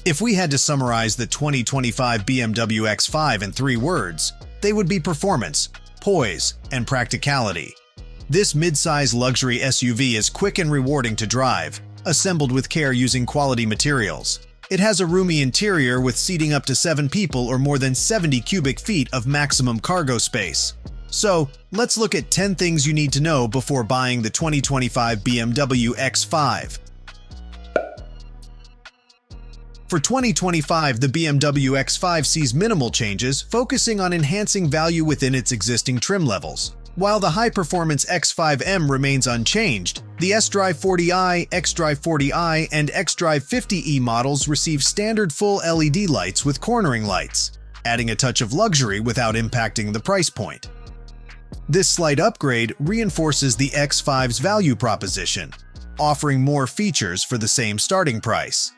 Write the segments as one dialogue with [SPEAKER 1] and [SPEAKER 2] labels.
[SPEAKER 1] If we had to summarize the 2025 BMW X5 in 3 words, they would be performance, poise, and practicality. This midsize luxury SUV is quick and rewarding to drive, assembled with care using quality materials. It has a roomy interior with seating up to 7 people or more than 70 cubic feet of maximum cargo space. So, let's look at 10 things you need to know before buying the 2025 BMW X5. For 2025, the BMW X5 sees minimal changes, focusing on enhancing value within its existing trim levels. While the high-performance X5M remains unchanged, the S-Drive 40i, X-Drive 40i, and X-Drive 50e models receive standard full LED lights with cornering lights, adding a touch of luxury without impacting the price point. This slight upgrade reinforces the X5's value proposition, offering more features for the same starting price.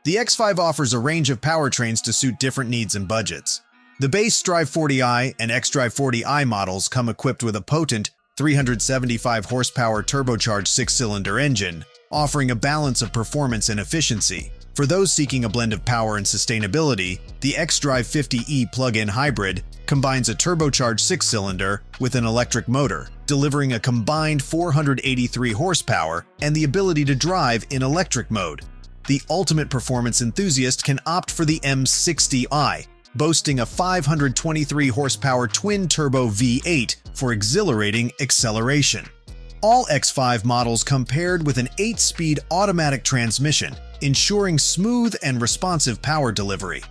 [SPEAKER 1] The X5 offers a range of powertrains to suit different needs and budgets. The base Drive 40i and X-Drive 40i models come equipped with a potent 375 horsepower turbocharged 6-cylinder engine, offering a balance of performance and efficiency. For those seeking a blend of power and sustainability, the X-Drive 50e plug-in hybrid combines a turbocharged 6-cylinder with an electric motor, delivering a combined 483 horsepower and the ability to drive in electric mode. The ultimate performance enthusiast can opt for the M60i, boasting a 523 horsepower twin-turbo V8 for exhilarating acceleration. All X5 models come paired with an 8-speed automatic transmission, ensuring smooth and responsive power delivery.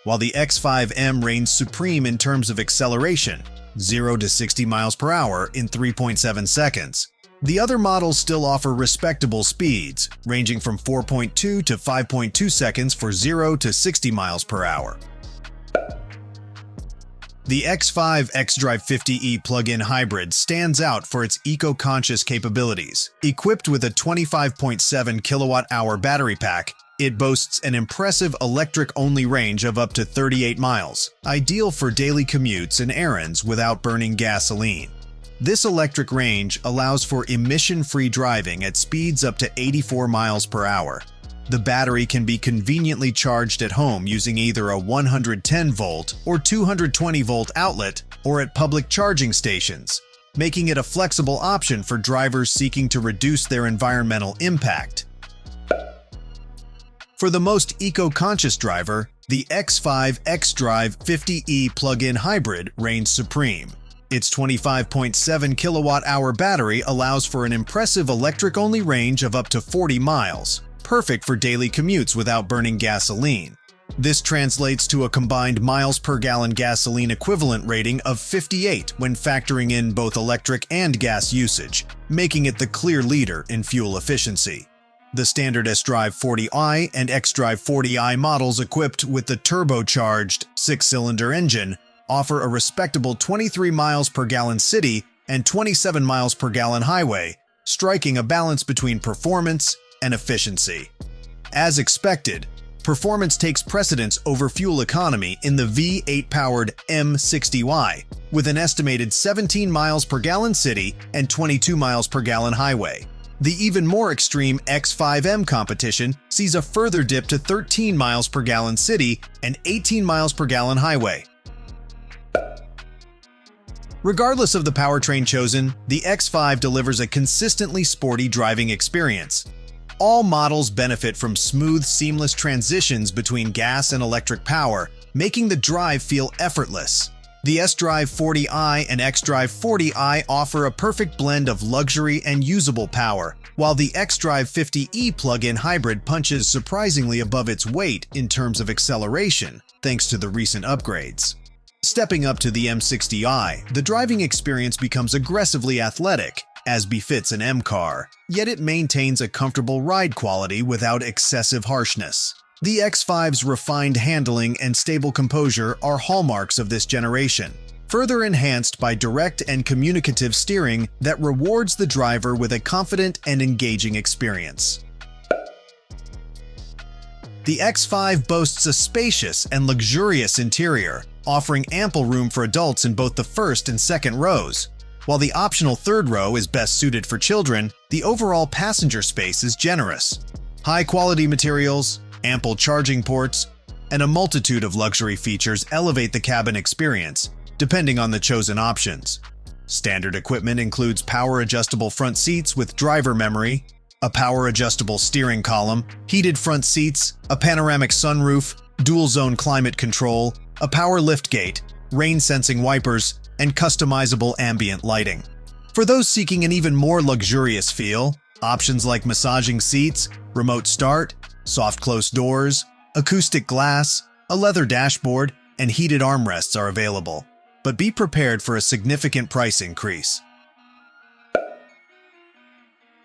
[SPEAKER 1] While the X5M reigns supreme in terms of acceleration, 0 to 60 miles per hour in 3.7 seconds, the other models still offer respectable speeds, ranging from 4.2 to 5.2 seconds for 0 to 60 miles per hour. The X5 X-Drive 50e plug-in hybrid stands out for its eco-conscious capabilities. Equipped with a 25.7 kilowatt-hour battery pack, it boasts an impressive electric-only range of up to 38 miles, ideal for daily commutes and errands without burning gasoline. This electric range allows for emission-free driving at speeds up to 84 miles per hour. The battery can be conveniently charged at home using either a 110-volt or 220-volt outlet or at public charging stations, making it a flexible option for drivers seeking to reduce their environmental impact. For the most eco-conscious driver, the X5 X-Drive 50e plug-in hybrid reigns supreme. Its 25.7 kilowatt-hour battery allows for an impressive electric-only range of up to 40 miles, perfect for daily commutes without burning gasoline. This translates to a combined miles per gallon gasoline equivalent rating of 58 when factoring in both electric and gas usage, making it the clear leader in fuel efficiency. The standard S-Drive 40i and X-Drive 40i models equipped with the turbocharged 6-cylinder engine offer a respectable 23 miles per gallon city and 27 miles per gallon highway, striking a balance between performance and efficiency. As expected, performance takes precedence over fuel economy in the V8-powered M60i, with an estimated 17 miles per gallon city and 22 miles per gallon highway. The even more extreme X5M competition sees a further dip to 13 miles per gallon city and 18 miles per gallon highway. Regardless of the powertrain chosen, the X5 delivers a consistently sporty driving experience. All models benefit from smooth, seamless transitions between gas and electric power, making the drive feel effortless. The S-Drive 40i and X-Drive 40i offer a perfect blend of luxury and usable power, while the X-Drive 50e plug-in hybrid punches surprisingly above its weight in terms of acceleration, thanks to the recent upgrades. Stepping up to the M60i, the driving experience becomes aggressively athletic, as befits an M car, yet it maintains a comfortable ride quality without excessive harshness. The X5's refined handling and stable composure are hallmarks of this generation, further enhanced by direct and communicative steering that rewards the driver with a confident and engaging experience. The X5 boasts a spacious and luxurious interior, offering ample room for adults in both the first and second rows. While the optional third row is best suited for children, the overall passenger space is generous. High-quality materials, ample charging ports, and a multitude of luxury features elevate the cabin experience, depending on the chosen options. Standard equipment includes power-adjustable front seats with driver memory, a power-adjustable steering column, heated front seats, a panoramic sunroof, dual-zone climate control, a power liftgate, rain-sensing wipers, and customizable ambient lighting. For those seeking an even more luxurious feel, options like massaging seats, remote start, soft close doors, acoustic glass, a leather dashboard, and heated armrests are available. But be prepared for a significant price increase.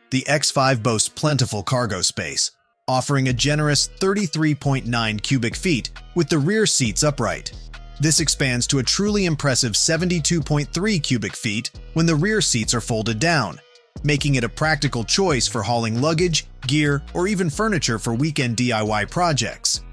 [SPEAKER 1] The X5 boasts plentiful cargo space, offering a generous 33.9 cubic feet with the rear seats upright. This expands to a truly impressive 72.3 cubic feet when the rear seats are folded down, making it a practical choice for hauling luggage, gear, or even furniture for weekend DIY projects.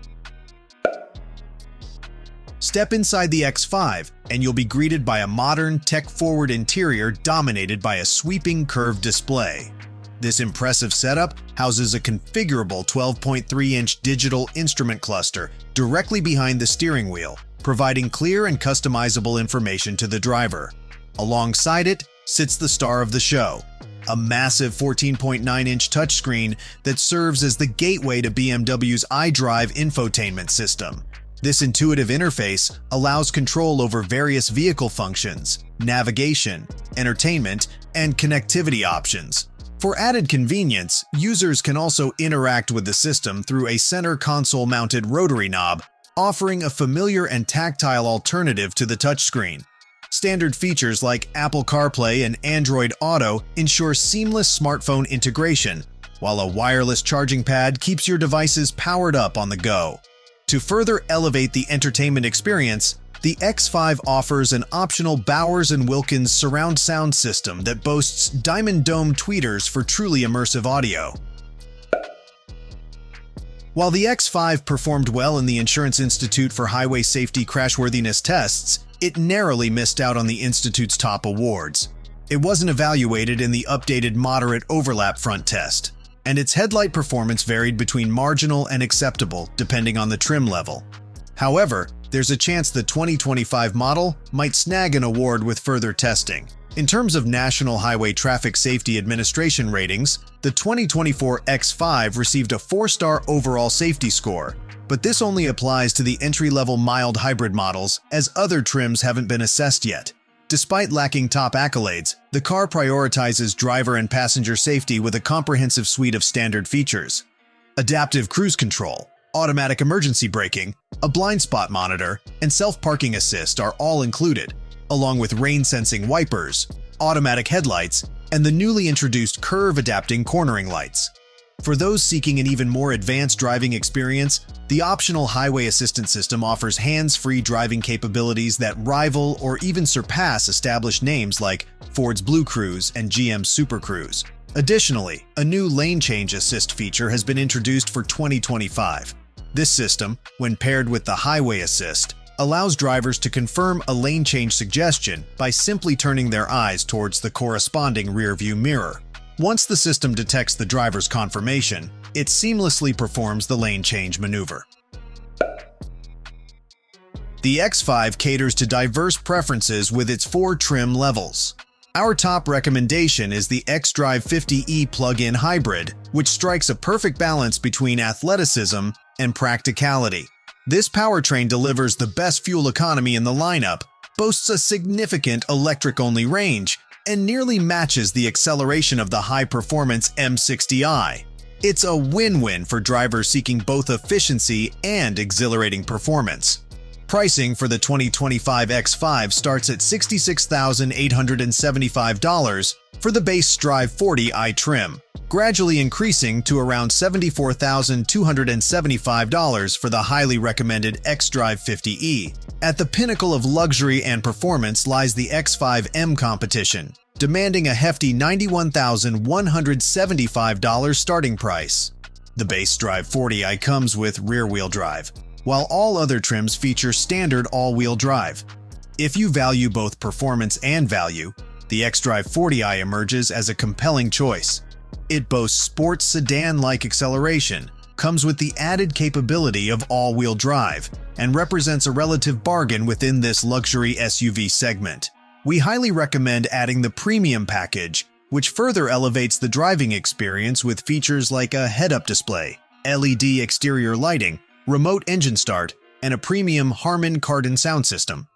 [SPEAKER 1] Step inside the X5 and you'll be greeted by a modern, tech-forward interior dominated by a sweeping curved display. This impressive setup houses a configurable 12.3-inch digital instrument cluster directly behind the steering wheel, providing clear and customizable information to the driver. Alongside it sits the star of the show, a massive 14.9-inch touchscreen that serves as the gateway to BMW's iDrive infotainment system. This intuitive interface allows control over various vehicle functions, navigation, entertainment, and connectivity options. For added convenience, users can also interact with the system through a center console-mounted rotary knob, offering a familiar and tactile alternative to the touchscreen. Standard features like Apple CarPlay and Android Auto ensure seamless smartphone integration, while a wireless charging pad keeps your devices powered up on the go. To further elevate the entertainment experience, the X5 offers an optional Bowers & Wilkins surround sound system that boasts diamond dome tweeters for truly immersive audio. While the X5 performed well in the Insurance Institute for Highway Safety crashworthiness tests, it narrowly missed out on the Institute's top awards. It wasn't evaluated in the updated moderate overlap front test, and its headlight performance varied between marginal and acceptable depending on the trim level. However, there's a chance the 2025 model might snag an award with further testing. In terms of National Highway Traffic Safety Administration ratings, the 2024 X5 received a 4-star overall safety score, but this only applies to the entry-level mild hybrid models, as other trims haven't been assessed yet. Despite lacking top accolades, the car prioritizes driver and passenger safety with a comprehensive suite of standard features. Adaptive cruise control, automatic emergency braking, a blind spot monitor, and self-parking assist are all included, along with rain-sensing wipers, automatic headlights, and the newly introduced curve-adapting cornering lights. For those seeking an even more advanced driving experience, the optional highway assistance system offers hands-free driving capabilities that rival or even surpass established names like Ford's Blue Cruise and GM's Super Cruise. Additionally, a new lane change assist feature has been introduced for 2025. This system, when paired with the highway assist, allows drivers to confirm a lane change suggestion by simply turning their eyes towards the corresponding rearview mirror. Once the system detects the driver's confirmation, it seamlessly performs the lane change maneuver. The X5 caters to diverse preferences with its 4 trim levels. Our top recommendation is the xDrive 50e plug-in hybrid, which strikes a perfect balance between athleticism and practicality. This powertrain delivers the best fuel economy in the lineup, boasts a significant electric-only range, and nearly matches the acceleration of the high-performance M60i. It's a win-win for drivers seeking both efficiency and exhilarating performance. Pricing for the 2025 X5 starts at $66,875 for the base Drive 40i trim, gradually increasing to around $74,275 for the highly recommended xDrive 50e. At the pinnacle of luxury and performance lies the X5M competition, demanding a hefty $91,175 starting price. The base Drive 40i comes with rear-wheel drive, while all other trims feature standard all-wheel drive. If you value both performance and value, the xDrive 40i emerges as a compelling choice. It boasts sports sedan-like acceleration, comes with the added capability of all-wheel drive, and represents a relative bargain within this luxury SUV segment. We highly recommend adding the premium package, which further elevates the driving experience with features like a head-up display, LED exterior lighting, remote engine start, and a premium Harman Kardon sound system.